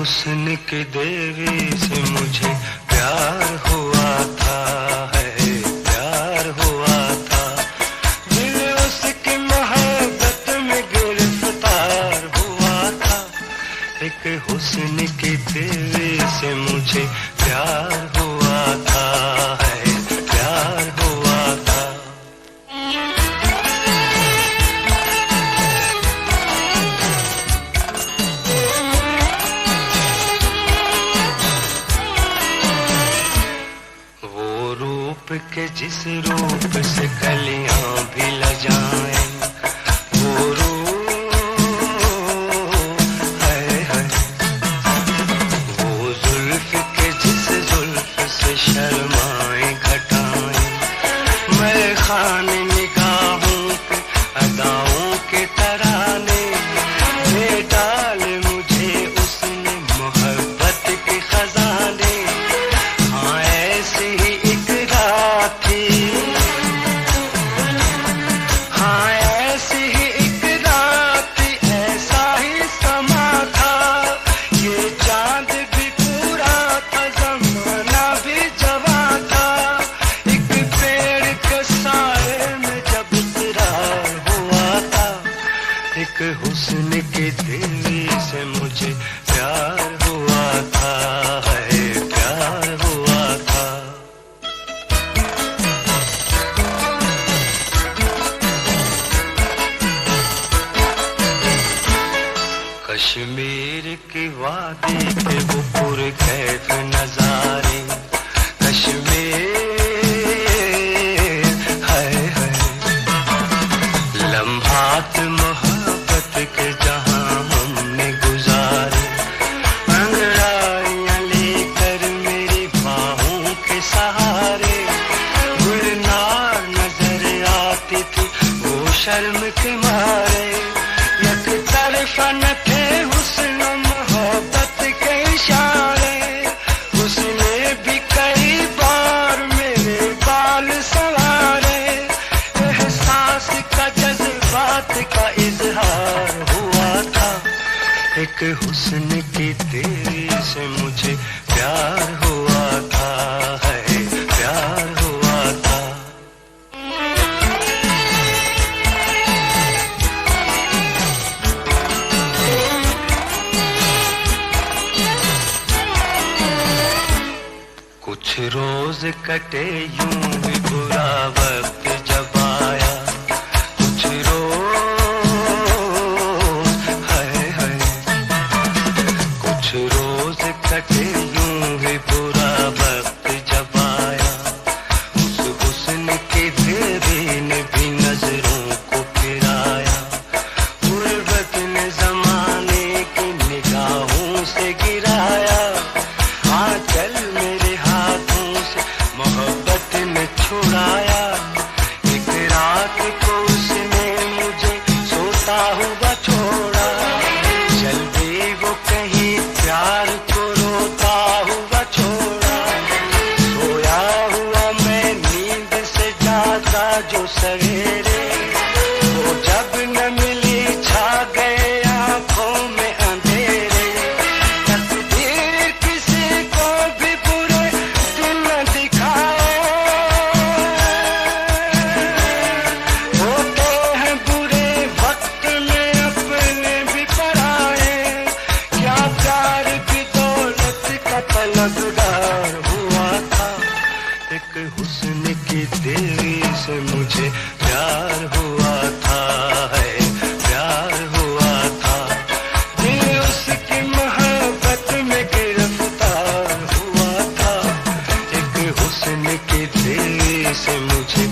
हुस्न की देवी से मुझे प्यार हुआ था, है प्यार हुआ था। दिल उसकी मोहब्बत में गिरफ्तार हुआ था। एक हुस्न की देवी से मुझे प्यार हुआ था, है प्यार हुआ था। के जिस रूप से कलियां भी लजाएं, वो रूप है। वो जुल्फ के जिस जुल्फ से शर्माएं घटाएं, मैं खाने निगाहों पे अदाओं के तराने ले डाल मुझे उसने मोहब्बत के खजाने। हाँ ऐसे ही हुस्न की देवी से मुझे प्यार हुआ था, है प्यार हुआ था। कश्मीर की वादी के वो पुरकैफ नजारे, कश्मीर है लम्हात के जहां हमने गुजारे। अंगड़ाइयां लेकर मेरी बाहों के सहारे गुलनार नजर आती थी वो शर्म के मारे। एक तरफा न थे हुस्न मोहब्बत के इशारे, उसने भी कई बार मेरे बाल संवारे। एहसास का जज्बात का इजहार हुआ था। एक हुस्न की देवी से मुझे प्यार हुआ था, है प्यार हुआ था। कुछ रोज कटे यूं भी बुरा वक्त जब आया, कुछ रोज कटे यूं ही बुरा वक्त जब आया। उस हुस्न की देवी ने भी नजरों को फिराया। गुर्बत ने जमाने की निगाहों से गिराया। आंचल मेरे हाथों से मोहब्बत ने छुड़ाया। एक रात को उसने मुझे सोता हुआ छोड़ा। चल गई वो कहीं प्यार को रोता हुआ छोड़ा। सोया हुआ मैं नींद से जागा जो सवेरे, वो जब न मिली छा गए आंखों में अंधेरे। तकदीर किसी को भी बुरे दिन न दिखाए, होते हैं बुरे वक्त में अपने भी पराए। क्या प्यार की दौलत का तलबगार हुआ था। एक हुस्न की देवी से मुझे प्यार हुआ था, है प्यार हुआ था। दिल उसकी मोहब्बत में गिरफ्तार हुआ था। एक हुस्न की देवी से मुझे